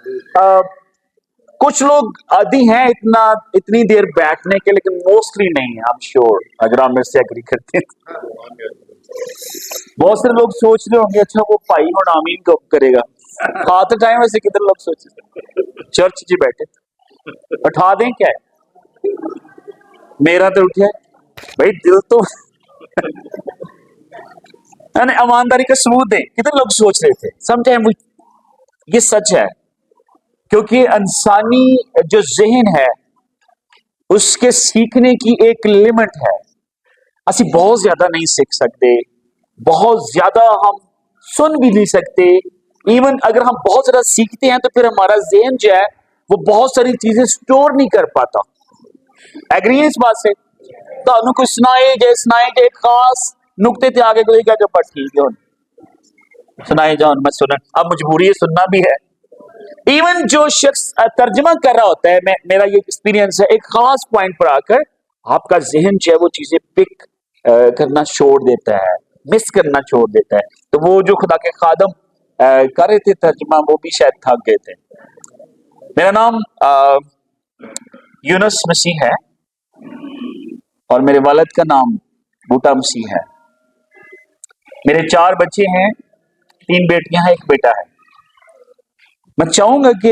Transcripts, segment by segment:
अ, कुछ लोग आदि हैं इतनी देर बैठने के, लेकिन मोस्टली नहीं है। आई एम श्योर, अगर आप मेरे से एग्री करते हैं। बहुत सारे लोग सोच रहे होंगे, अच्छा वो भाई और आमीन कब करेगा। खाते टाइम वैसे कितने लोग सोचे चर्च जी बैठे उठा दें क्या है? मेरा तो उठा है भाई, दिल तो ईमानदारी का सबूत दें। कितने लोग सोच रहे थे समटाइम। ये सच है, क्योंकि इंसानी जो जहन है उसके सीखने की एक लिमिट है। असि बहुत ज्यादा नहीं सीख सकते, बहुत ज्यादा हम सुन भी नहीं सकते। इवन अगर हम बहुत ज्यादा सीखते हैं तो फिर हमारा जहन जो है वो बहुत सारी चीजें स्टोर नहीं कर पाता। एग्री है इस बात से? तो कुछ सुनाए जे खास नुक्ते थे आगे कोई क्या, जो पर ठीक है सुनाए जाओ, मैं सुन, अब मजबूरी है सुनना भी है। इवन जो शख्स तर्जमा कर रहा होता है, मेरा ये एक्सपीरियंस है, एक खास पॉइंट पर आकर आपका जहन जो है वो चीजें पिक करना छोड़ देता है, मिस करना छोड़ देता है। तो वो जो खुदा के खादम कर रहे थे तर्जमा, वो भी शायद थक गए थे। मेरा नाम यूनुस मसीह है और मेरे वालिद का नाम बूटा मसीह है। मेरे 4 बच्चे हैं, 3 बेटियां हैं, 1 बेटा है। मैं चाहूंगा कि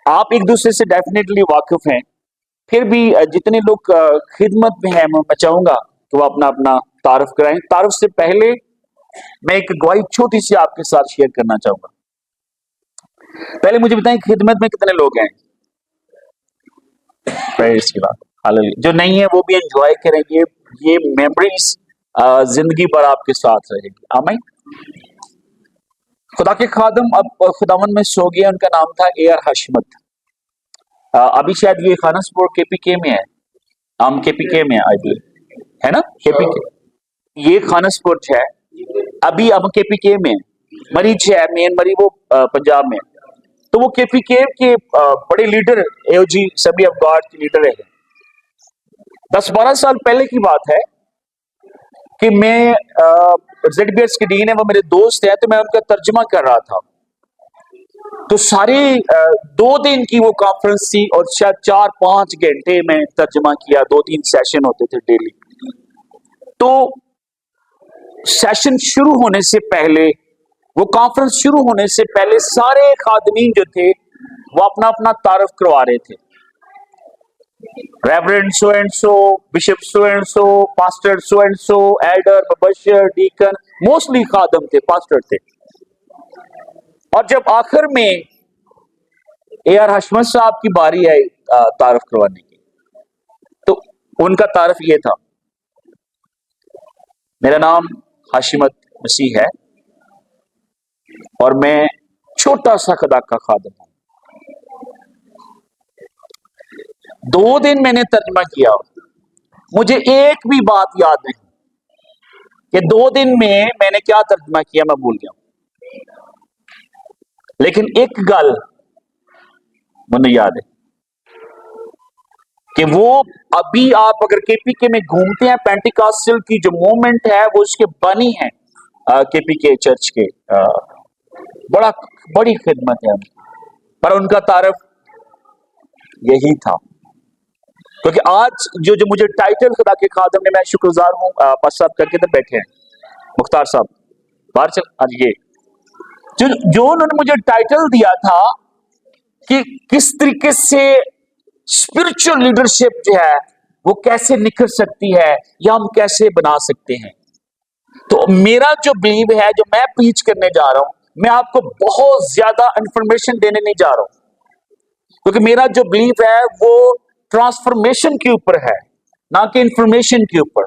आप एक दूसरे से डेफिनेटली वाकिफ हैं, फिर भी जितने लोग खिदमत में हैं, मैं चाहूंगा कि वो अपना अपना तारुफ कराएं। तारुफ से पहले मैं एक गवाही छोटी सी आपके साथ शेयर करना चाहूंगा। पहले मुझे बताएं, खिदमत में कितने लोग हैं? प्रेज़ की बात, हालेलुया। जो नहीं है वो भी एंजॉय करेंगे, ये मेमोरीज जिंदगी भर आपके साथ रहेगी। आमीन। खुदा के खादम अब खुदावन में सो गया, उनका नाम था AR हशमत। अभी शायद ये खानसपुर KPK में है, हम KPK में आई बिलीव, है ना? KPK, ये खानसपुर है, अभी अब KPK में मरीज है, मेन मरीज वो पंजाब में। तो वो KPK के बड़े लीडर AOG सभी ऑफ गॉड के लीडर रहे। 10-12 साल पहले की बात है कि मैं ZBS के डीन है, वो मेरे दोस्त है, तो मैं उनका तर्जुमा कर रहा था। तो सारे 2 दिन की वो कॉन्फ्रेंस थी और शायद 4-5 घंटे में तर्जुमा किया, 2-3 सेशन होते थे डेली। तो सेशन शुरू होने से पहले, वो कॉन्फ्रेंस शुरू होने से पहले सारे खादमीन जो थे वो अपना अपना तारुफ करवा रहे थे। Reverend so and so, bishop so and so, pastor so and so, elder, बशर, डीकन, मोस्टली खादम थे, पास्टर थे। और जब आखिर में AR हशमत साहब की बारी आई तारुफ करवाने की, तो उनका तारुफ ये था, मेरा नाम हाशिमत मसीह है और मैं छोटा सा खुदा का खादम हूं। 2 दिन मैंने तर्जमा किया, मुझे एक भी बात याद नहीं कि 2 दिन में मैंने क्या तर्जमा किया, मैं भूल गया। लेकिन एक गल मुझे याद है कि वो अभी आप अगर KPK में घूमते हैं, पेंटिकॉस्टल की जो मूवमेंट है वो उसके बनी है KPK चर्च के, बड़ी खिदमत है उनकी, पर उनका तारुफ यही था। क्योंकि आज जो मुझे टाइटल खुदा के खादम ने, मैं शुक्रगुजार हूं, पास साहब करके तो बैठे हैं, मुख्तार साहब बाहर चल, आज ये जो उन्होंने मुझे टाइटल दिया था कि किस तरीके से स्पिरिचुअल लीडरशिप जो है वो कैसे निखर सकती है या हम कैसे बना सकते हैं। तो मेरा जो बिलीव है, जो मैं पीच करने जा रहा हूं, मैं आपको बहुत ज्यादा इंफॉर्मेशन देने नहीं जा रहा हूं, क्योंकि मेरा जो बिलीव है वो ट्रांसफॉर्मेशन के ऊपर है, ना कि इंफॉर्मेशन के ऊपर।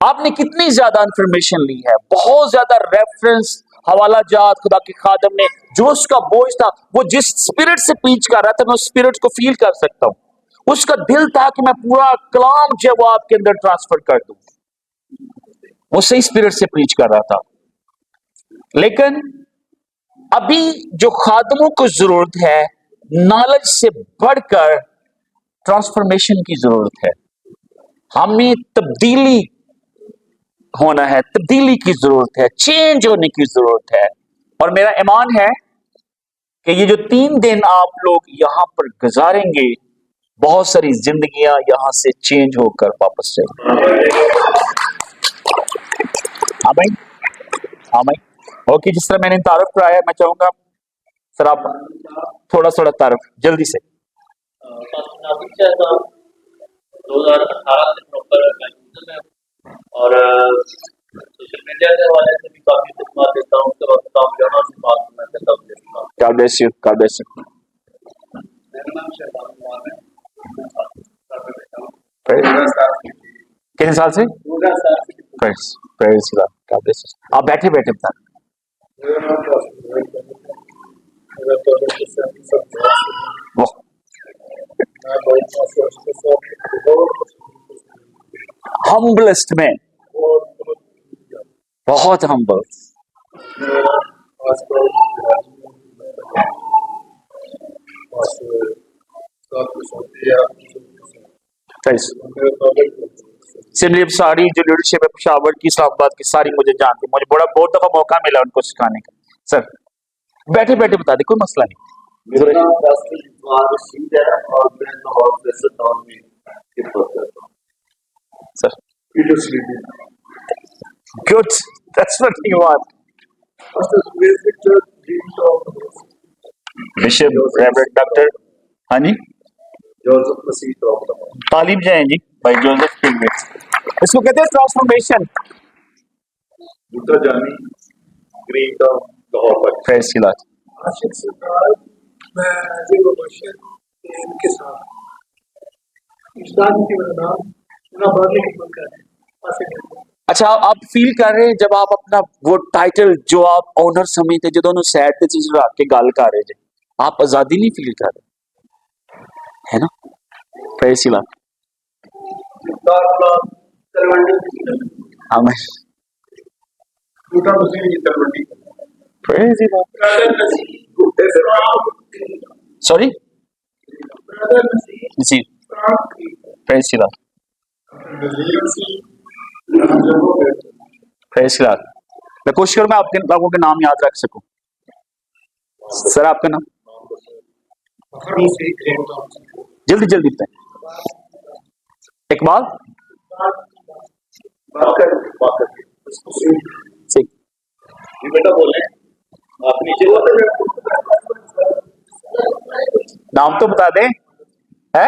आपने कितनी ज्यादा इंफॉर्मेशन ली है, बहुत ज्यादा रेफरेंस, हवाला जात, खुदा के खादम ने जो उसका बोझ था, वो जिस स्पिरिट से पीच कर रहा था, मैं उस स्पिरिट को फील कर सकता हूं। उसका दिल था कि मैं पूरा कलाम जो वो आपके अंदर ट्रांसफर कर दूं, वो सही स्पिरिट से पीच कर रहा था। लेकिन अभी जो खादमों को जरूरत है, नॉलेज से बढ़कर ट्रांसफॉर्मेशन की जरूरत है। हमें तब्दीली होना है, तब्दीली की जरूरत है, चेंज होने की जरूरत है। और मेरा ईमान है कि ये जो 3 दिन आप लोग यहाँ पर गुजारेंगे, बहुत सारी जिंदगियां यहाँ से चेंज होकर वापस जाएंगी। हाँ भाई, हाँ भाई। ओके, जिस तरह मैंने तारुफ कराया, मैं चाहूंगा सर आप थोड़ा थोड़ा तारुफ जल्दी से। 2018 से प्रॉपर और सोशल मीडिया के हवाले से भी काफी खिदमत देता हूँ। उसके बाद काम करना से बात करना चाहता हूँ। God bless you, God bless you। मेरा नाम शहबाज कुमार है। कितने साल से? 2007 से। Press press God bless you। आप बैठे बैठे बता। मेरा नाम वाह, humblest man, बहुत humble। सिर्फ सारी जो लीडरशिप है पेशावर की, इस्लामाबाद की, सारी मुझे जानती, मुझे बड़ा बहुत दफा मौका मिला उनको सिखाने का। सर बैठे बैठे बता दे, कोई मसला नहीं। मेरा नाम रशीद है और मैं लाहौर वैसे टाउन में खिदमत करता हूँ। Sir good, that's what you want. Bishop reverend doctor, हाँ जी, जोसेफ मसीह टॉप तालीम जाए जी भाई जोसेफ किंगवेट। इसको कहते हैं ट्रांसफॉर्मेशन। दूसरा जानी ग्रीन टाउन लाहौर पर। प्रेस की लात। आशिक सरकार, मैं अजीब बशर इनके साथ इस्लाम की वरना ना बादल की खिदमत कर रहे हैं। अच्छा, आप फील कर रहे हैं जब आप अपना वो टाइटल जो आप ऑनर समझते जो दोनों सैड ते चीज रख के गाल कर रहे थे, आप आजादी नहीं फील कर रहे, है ना? प्रेस की लात। आमीन। प्रेस की लात। सॉरी जी, प्रेस की लात। प्रेस की लात। मैं कोशिश करूंगा आपके लोगों के नाम याद रख सकूं। सर आपका नाम जल्दी जल्दी बताएं। इकबाल जी बेटा बोले आप नीचे नाम तो बता दें। है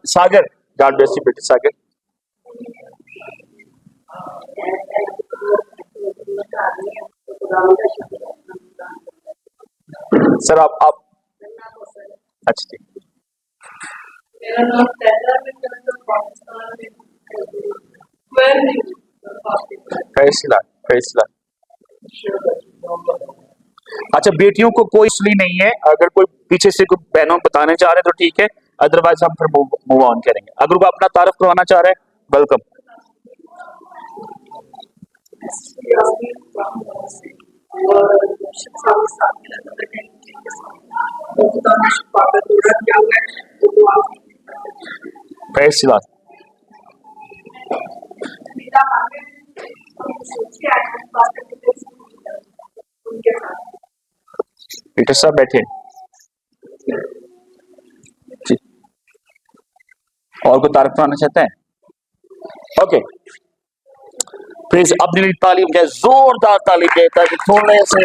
सागर। गॉड ब्लेस यू बेटे सागर। सर आप अच्छा ठीक। मेरा नाम तैला है, मैं पाकिस्तान में फैसला। अच्छा, बेटियों को कोई इसलिए नहीं है, अगर कोई पीछे से कोई बहनों बताने चाह रहे हैं तो ठीक है, अदरवाइज हम फिर मूव ऑन करेंगे। अगर कोई अपना तारुफ करवाना चाह रहा है, वेलकम। फैसला। पीटर साहब बैठे जी, और कोई तारीफ करना चाहता है? ओके प्लीज अपने लिए तालीम दे, जोरदार तालीम दे, ताकि थोड़े से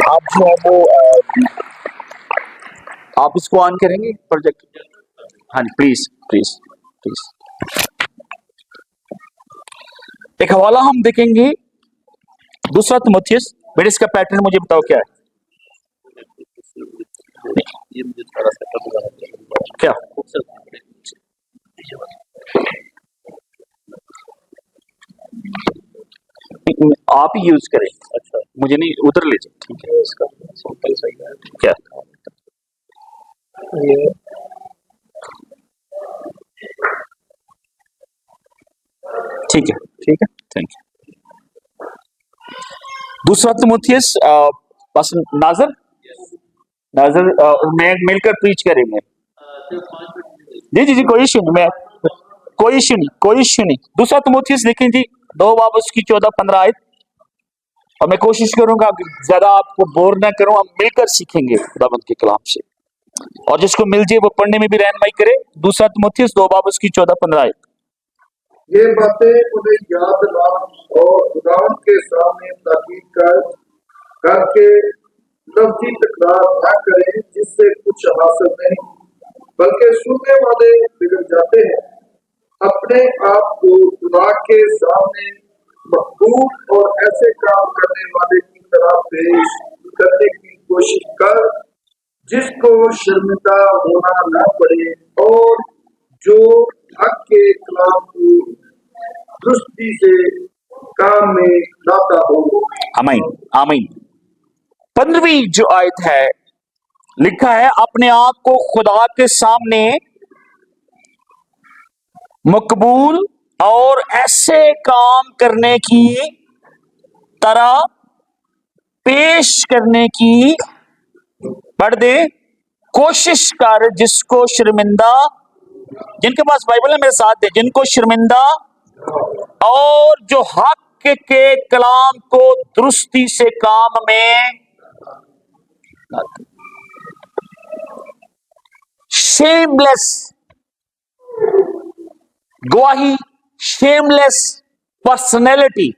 आप जो है वो आप इसको ऑन करेंगे प्रोजेक्ट। हाँ जी प्लीज प्लीज प्लीज। एक हवाला हम देखेंगे, दूसरा तिमुथियुस। बेटे इसका पैटर्न मुझे बताओ क्या है? ये मुझे थोड़ा सा क्या आप ही यूज करें। अच्छा, मुझे नहीं, उधर ले जाए। ठीक है, इसका सिंपल सही है क्या ये ठीक है थैंक यू। दूसरा तिमुथियुस बस नाजर मैं मिलकर प्रीच करेंगे। जी कोई इश्यू नहीं, मैं कोई इश्यू नहीं। दूसरा तिमुथियुस देखें जी, 2 बाब उसकी 14-15 आयत। और मैं कोशिश करूंगा कि ज्यादा आपको बोर ना करूं, हम मिलकर सीखेंगे खुदावंद के कलाम से, और जिसको मिल जाए वो पढ़ने में भी रहनुमाई करे। दूसरा तिमुथियुस 2 बाब उसकी 14-15 आयत। ये बातें उन्हें याद ला और खुदावंद के सामने ताकीद करके लफ्जी तकरार न करें, जिससे कुछ हासिल नहीं, बल्कि सुनने वाले बिगड़ जाते हैं। अपने आप को खुदा के सामने मकबूल और ऐसे काम करने वाले की तरह पेश करने की कोशिश कर, जिसको शर्मिंदा होना न पड़े और जो हक के कलाम को दुरुस्ती से काम में लाता हो। आमीन आमीन। 15वीं जो आयत है, लिखा है अपने आप को खुदा के सामने मकबूल और ऐसे काम करने की तरह पेश करने की, पढ़ दे, कोशिश कर, जिसको शर्मिंदा, जिनके पास बाइबल है मेरे साथ दे, जिनको शर्मिंदा और जो हक के कलाम को दुरुस्ती से काम में, शेमलेस गवाही, शेमलेस पर्सनैलिटी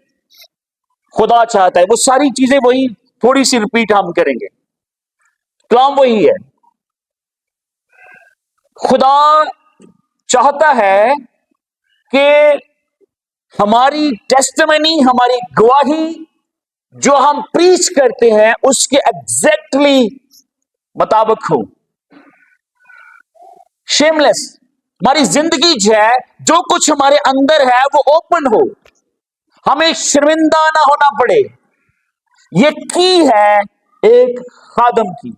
खुदा चाहता है। वो सारी चीजें वही, थोड़ी सी रिपीट हम करेंगे, कलाम वही है। खुदा चाहता है कि हमारी टेस्टिमनी, हमारी गवाही जो हम प्रीच करते हैं उसके एग्जैक्टली मुताबिक हो, शेमलेस। हमारी जिंदगी जो है, जो कुछ हमारे अंदर है वो ओपन हो, हमें शर्मिंदा ना होना पड़े। ये की है एक खादम की।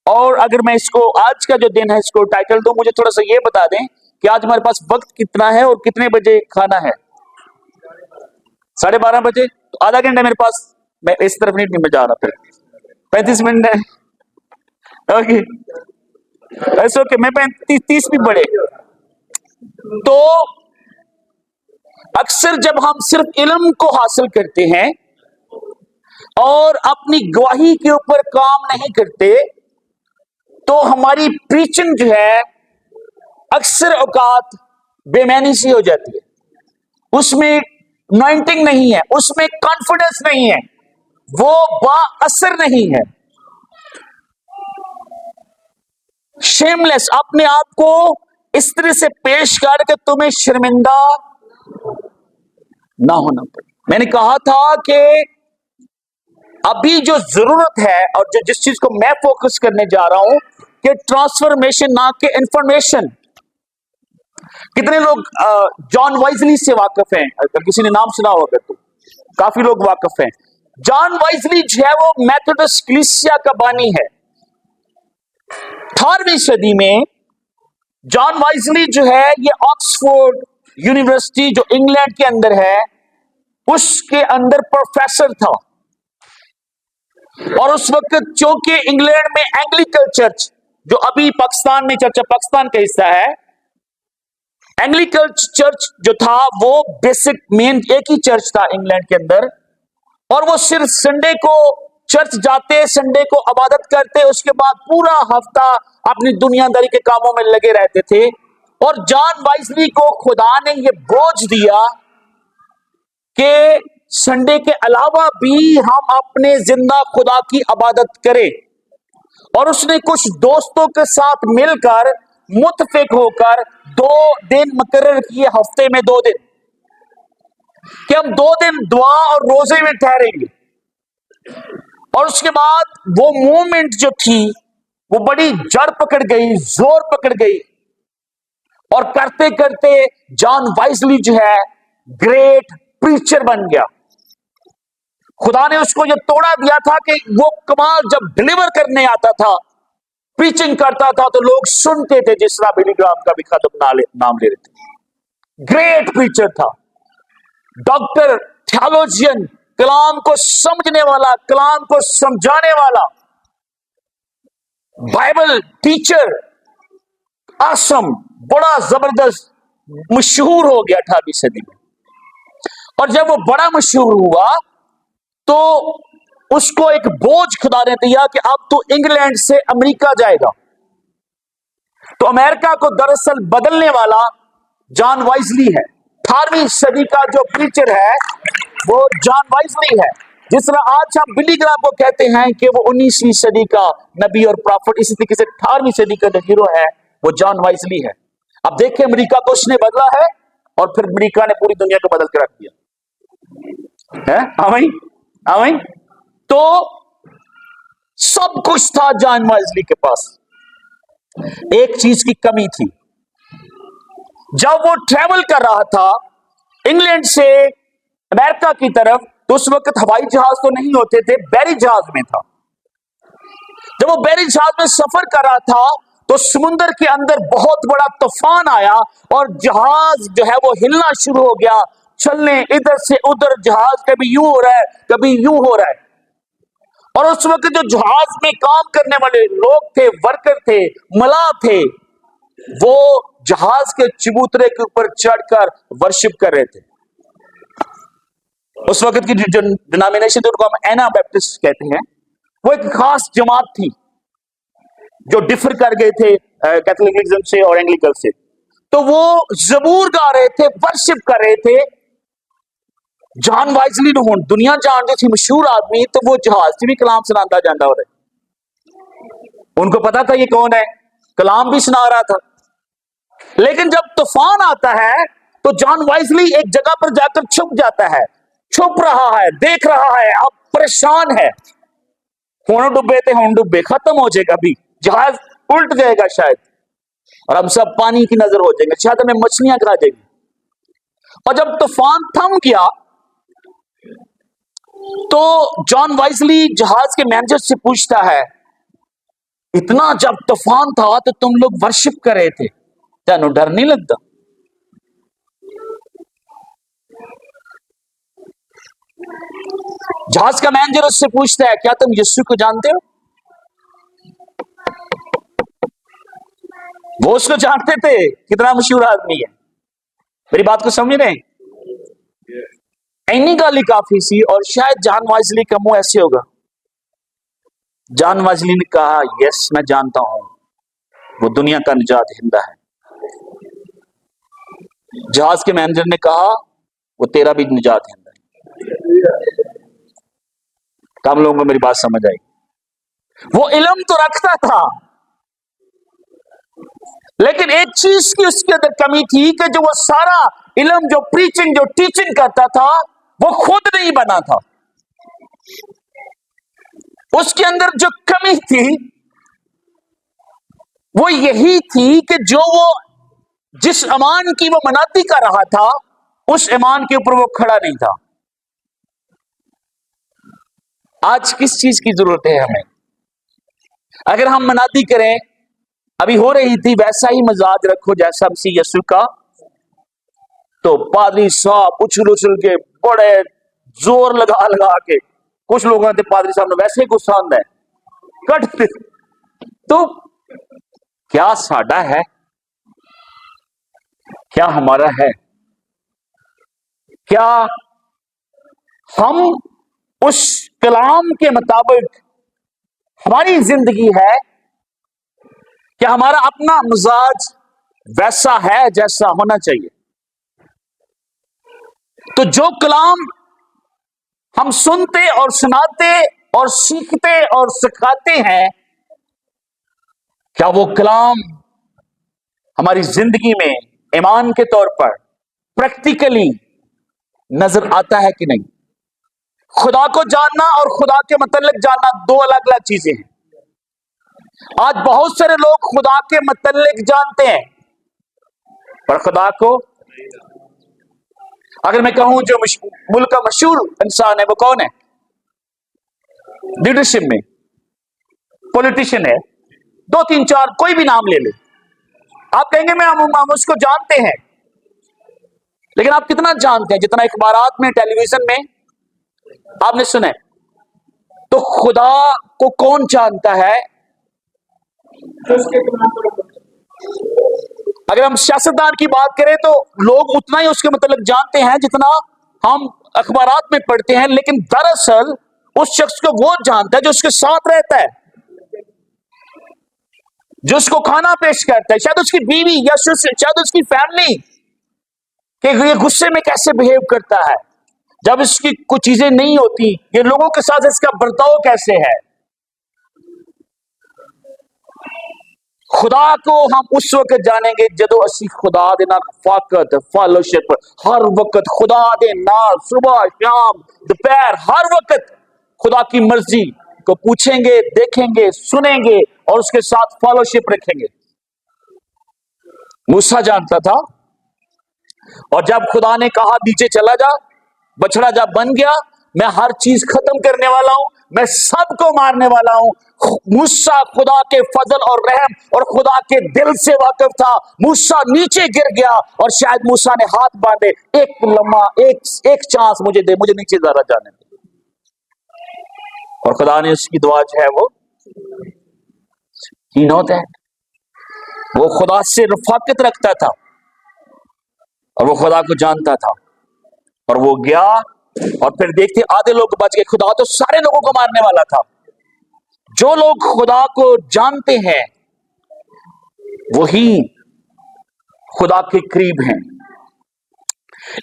और अगर मैं इसको, आज का जो दिन है, इसको टाइटल दूं, मुझे थोड़ा सा ये बता दें कि आज हमारे पास वक्त कितना है और कितने बजे खाना है। 12:30 बजे। तो आधा घंटा मेरे पास, मैं इस तरफ नहीं मैं जा रहा, फिर 35 मिनट है। ओके, ऐसे ओके, मैं 35-30 भी बढ़े। तो अक्सर जब हम सिर्फ इल्म को हासिल करते हैं और अपनी गवाही के ऊपर काम नहीं करते, तो हमारी प्रीचिंग जो है अक्सर औकात बेमैनी सी हो जाती है। उसमें अनॉइंटिंग नहीं है, उसमें कॉन्फिडेंस नहीं है, वो बाअसर नहीं है। शेमलेस, अपने आप को इस तरह से पेश करके तुम्हें शर्मिंदा ना होना पड़े। मैंने कहा था कि अभी जो जरूरत है और जो जिस चीज को मैं फोकस करने जा रहा हूं कि ट्रांसफॉर्मेशन, ना कि इंफॉर्मेशन। कितने लोग जॉन वाइजली से वाकिफ हैं? अगर किसी ने नाम सुना होगा तो काफी लोग वाकिफ हैं। जॉन वाइजली जो है वो मेथोडिस्ट कलीसिया का बानी है। 18वीं सदी में जॉन वाइजली जो है ये ऑक्सफोर्ड यूनिवर्सिटी जो इंग्लैंड के अंदर है उसके अंदर प्रोफेसर था। और उस वक्त चूंकि इंग्लैंड में एंग्लिकन चर्च, जो अभी पाकिस्तान में चर्च, पाकिस्तान का हिस्सा है, एंग्लिकन चर्च जो था वो बेसिक मेन एक ही चर्च था इंग्लैंड के अंदर। और वो सिर्फ संडे को चर्च जाते, संडे को इबादत करते, उसके बाद पूरा हफ्ता अपनी दुनियादारी के कामों में लगे रहते थे। और जॉन वाइजली को खुदा ने ये बोझ दिया कि संडे के अलावा भी हम अपने जिंदा खुदा की इबादत करें। और उसने कुछ दोस्तों के साथ मिलकर मुत्तफिक होकर 2 दिन मुकर्रर किए, हफ्ते में 2 दिन, कि हम 2 दिन दुआ और रोजे में ठहरेंगे। और उसके बाद वो मूवमेंट जो थी वो बड़ी जड़ पकड़ गई, जोर पकड़ गई। और करते करते जॉन वाइजली जो है ग्रेट प्रीचर बन गया। खुदा ने उसको ये तोड़ा दिया था कि वो कमाल जब डिलीवर करने आता था, प्रीचिंग करता था, तो लोग सुनते थे, जिस तरह बिली ग्राहम का भी खत्म नाम ले रहे थे। ग्रेट प्रीचर था, डॉक्टर, थियोलॉजियन, कलाम को समझने वाला, कलाम को समझाने वाला, बाइबल टीचर, आसम, बड़ा जबरदस्त मशहूर हो गया 18वीं सदी में। और जब वो बड़ा मशहूर हुआ तो उसको एक बोझ खुदा ने दिया कि अब तो इंग्लैंड से अमेरिका जाएगा। तो अमेरिका को दरअसल बदलने वाला जॉन वाइजली है। 18वीं सदी का जो प्रीचर है वो जॉन वाइजली है। जिस तरह आज हम बिली ग्राहम को कहते हैं कि वो 19वीं सदी का नबी और प्रॉफिट, इसी तरीके से 18वीं सदी का जो हीरो है वो जॉन वाइजली है। अब देखिए अमेरिका को उसने बदला है और फिर अमेरिका ने पूरी दुनिया को बदल के रख दिया है। हाँ भाई, तो सब कुछ था जॉन वाइजली के पास, एक चीज की कमी थी। जब वो ट्रेवल कर रहा था इंग्लैंड से अमेरिका की तरफ, तो उस वक्त हवाई जहाज तो नहीं होते थे, बैरी जहाज में था। जब वो बैरी जहाज में सफर कर रहा था तो समुद्र के अंदर बहुत बड़ा तूफान आया और जहाज जो है वो हिलना शुरू हो गया, चलने इधर से उधर, जहाज कभी यूं हो रहा है कभी यूं हो रहा है। और उस वक्त जो जहाज में काम करने वाले लोग थे, वर्कर थे, मलाह थे, वो जहाज के चबूतरे के ऊपर चढ़कर वर्शिप कर रहे थे। उस वक्त की जो डिनोमिनेशन थी उनको हम एना बैप्टिस्ट कहते हैं। वो एक खास जमात थी जो डिफर कर गए थे कैथोलिकिज्म से और एंग्लिकन से। तो वो जबूर गा रहे थे, वर्शिप कर रहे थे। जॉन वाइजली ने दुनिया जानती थी, मशहूर आदमी, तो वो जहाज से भी कलाम सुनाता जाता हो रहे। उनको पता था ये कौन है, कलाम भी सुना रहा था। लेकिन जब तूफान आता है तो जॉन वाइजली एक जगह पर जाकर छुप जाता है, छुप रहा है, देख रहा है, अब परेशान है। होने डुबे थे, होने डुबे, खत्म हो जाएगा, अभी जहाज उल्ट जाएगा शायद, और हम सब पानी की नजर हो जाएंगे, शायद हमें मछलियां खा जाएगी। और जब तूफान थम गया तो जॉन वाइजली जहाज के मैनेजर से पूछता है, इतना जब तूफान था तो तुम लोग वर्शिप कर रहे थे, तेनों डर नहीं लगता? जहाज का मैनेजर उससे पूछता है, क्या तुम यीशु को जानते हो? वो उसको जानते थे, कितना मशहूर आदमी है। मेरी बात को समझ रहे हैं? इन्हीं गाली काफी सी, और शायद जॉन वाइजली का मुंह ऐसे होगा। जॉन वाइजली ने कहा, यस मैं जानता हूं, वो दुनिया का निजात हिंदा है। जहाज के मैनेजर ने कहा, वो तेरा भी निजात हिंदा है। कम लोगों को मेरी बात समझ आई। वो इल्म तो रखता था, लेकिन एक चीज की उसके अंदर कमी थी कि जो वो सारा इल्म, जो प्रीचिंग, जो टीचिंग करता था, वो खुद नहीं बना था। उसके अंदर जो कमी थी वो यही थी कि जो वो जिस ईमान की वो मनाती कर रहा था, उस ईमान के ऊपर वो खड़ा नहीं था। आज किस चीज की जरूरत है हमें? अगर हम मनाती करें, अभी हो रही थी, वैसा ही मजाज रखो जैसा मसीह यीशु का, तो पादरी साहब उछल उछल के, बड़े जोर लगा लगा के, कुछ लोगों ने पादरी साहब ने वैसे ही गुस्सा आंदा है, कट। तो क्या साडा है, क्या हमारा है? क्या हम उस कलाम के मुताबिक हमारी जिंदगी है? क्या हमारा अपना मिजाज वैसा है जैसा होना चाहिए? तो जो कलाम हम सुनते और सुनाते और सीखते और सिखाते हैं, क्या वो कलाम हमारी जिंदगी में ईमान के तौर पर प्रैक्टिकली नजर आता है कि नहीं? खुदा को जानना और खुदा के मतलब जानना दो अलग अलग चीजें हैं। आज बहुत सारे लोग खुदा के मतलब जानते हैं, पर खुदा को, अगर मैं कहूं जो मुल्क का मशहूर इंसान है वो कौन है? लीडरशिप में पॉलिटिशियन है, 2 3 4 कोई भी नाम ले ले, आप कहेंगे मैं हम उसको जानते हैं, लेकिन आप कितना जानते हैं? जितना अखबारात में, टेलीविजन में आपने सुना है। तो खुदा को कौन जानता है? अगर हम सियासतदान की बात करें तो लोग उतना ही उसके मतलब जानते हैं जितना हम अखबारात में पढ़ते हैं, लेकिन दरअसल उस शख्स को वो जानता है जो उसके साथ रहता है, जो उसको खाना पेश करता है, शायद उसकी बीवी या शायद उसकी फैमिली, कि ये गुस्से में कैसे बिहेव करता है, जब इसकी कुछ चीजें नहीं होती, ये लोगों के साथ इसका बर्ताव कैसे है। खुदा को हम उस वक्त जानेंगे जदों असी खुदा दे नाल फाकत फेलोशिप हर वक्त खुदा दे नाल सुबह शाम दोपहर हर वक्त खुदा की मर्जी को पूछेंगे, देखेंगे, सुनेंगे और उसके साथ फेलोशिप रखेंगे। मूसा जानता था, और जब खुदा ने कहा नीचे चला जा, बछड़ा जब बन गया, मैं हर चीज खत्म करने वाला हूं, मैं सबको मारने वाला हूं। मूसा खुदा के फजल और रहम और खुदा के दिल से वाकिफ था। मूसा नीचे गिर गया और शायद मूसा ने हाथ बांधे, एक लम्हा, एक चांस मुझे दे, मुझे नीचे जरा जाने दे। और खुदा ने उसकी दुआ जो है वो ही नो दैट, वो खुदा से रफाकत रखता था और वो खुदा को जानता था, और वो गया। और फिर देखते आधे लोग बच गए। खुदा तो सारे लोगों को मारने वाला था। जो लोग खुदा को जानते हैं वही खुदा के करीब हैं।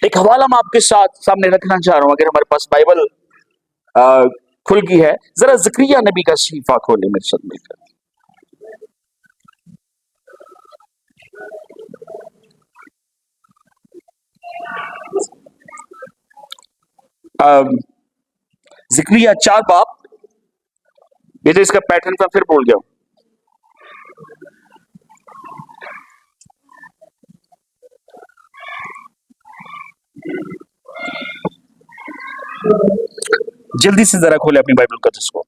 एक हवाला मैं आपके साथ सामने रखना चाह रहा हूं, अगर हमारे पास बाइबल खुल गई है, जरा ज़करिया नबी का सहीफा खोले मेरे साथ मिलकर। ज़करिया 4 बाब, ये तो इसका पैटर्न था, फिर भूल गया। जल्दी से जरा खोले अपनी बाइबल का जिसको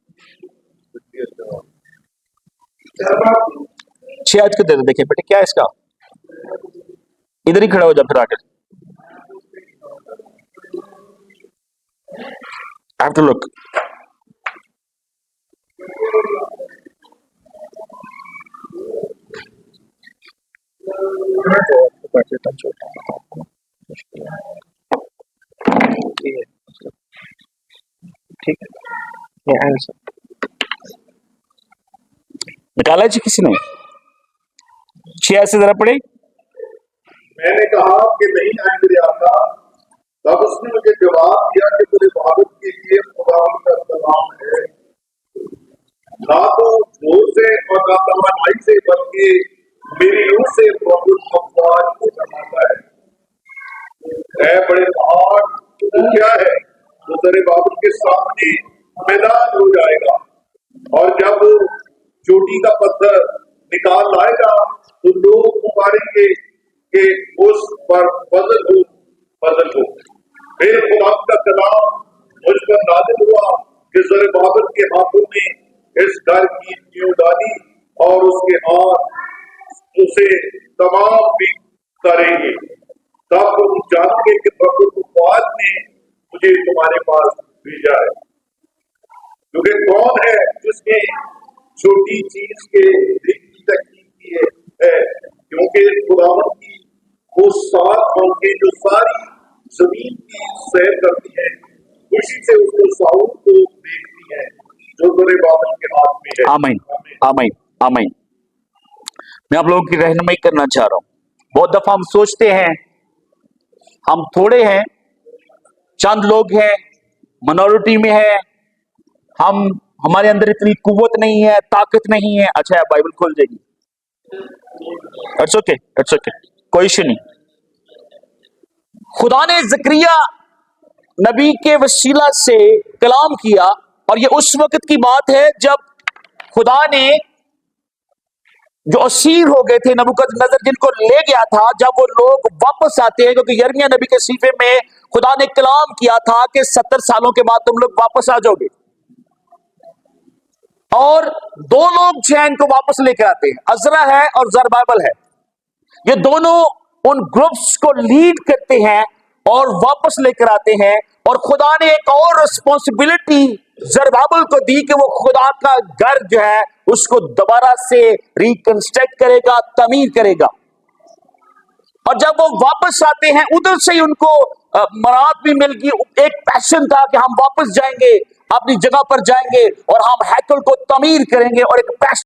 6 आज को दे दो। देखिए बेटे क्या है इसका, इधर ही खड़ा हो जा, फिर आगे I have to look. ठीक है, आंसर निकाला जी किसी ने? 6 से जरा पढ़े। मैंने कहा कि नहीं आता, तब उसने मुझे जवाब दिया कि तेरे इबादत के लिए खुदा का सलाम है, ना तो जोर से और ना तमन्नाई से, बल्कि मेरी रूह से प्रभु अफवाज को बनाता है। ऐ बड़े पहाड़, तू क्या है जो तेरे इबादत के सामने मैदान हो जाएगा, और जब वो चोटी का पत्थर निकाल लाएगा तो लोग पुकारेंगे कि उस पर फजल हो, फजल हो। फिर खुदा का कलाम मुझ पर नाज़िल हुआ कि ज़रूब्बाबेल के हाथों में इस घर की नींव डाली, और उसके हाथ उसे तमाम भी करेंगे। तब तुम जानोगे कि प्रभु अफवाज ने मुझे तुम्हारे पास भेजा है। क्योंकि कौन है जिसने छोटी चीज के दिल की तकलीफ की है, क्योंकि खुदावंद की वो 7 आंखें जो सारी जमीन की सैर करती है, खुशी से उसको साउल को देखती है जो ज़रूब्बाबेल के हाथ में है। आमीन, आमीन, आमीन। मैं आप लोगों की रहनुमाई करना चाह रहा हूं। बहुत दफा हम सोचते हैं हम थोड़े हैं, चंद लोग हैं, मिनॉरिटी में है, हमारे अंदर इतनी कुव्वत नहीं है, ताकत नहीं है। अच्छा बाइबल खोल जाएगी, इट्स ओके, इट्स ओके, कोई इशू नहीं। खुदा ने ज़करिया नबी के वसीला से कलाम किया, और ये उस वक्त की बात है जब खुदा ने जो असीर हो गए थे नबूकदनेस्सर, जिनको ले गया था, जब वो लोग वापस आते हैं, क्योंकि यिर्मयाह नबी के सीफे में खुदा ने कलाम किया था कि 70 सालों के बाद तुम लोग वापस आ जाओगे, और 2 लोग जो हैं इनको वापस लेकर आते हैं, अज़रा है और ज़रुब्बाबेल है। ये दोनों उन ग्रुप्स को लीड करते हैं और वापस लेकर आते हैं, और खुदा ने एक और रिस्पॉन्सिबिलिटी ज़रुब्बाबेल को दी कि वो खुदा का घर जो है उसको दोबारा से रिकंस्ट्रक्ट करेगा, तमीर करेगा। और जब वो वापस आते हैं उधर से ही उनको मराद भी मिल गई, एक पैशन था कि हम वापस जाएंगे, अपनी जगह पर जाएंगे और हम हैकल को तमीर करेंगे, और एक पैशन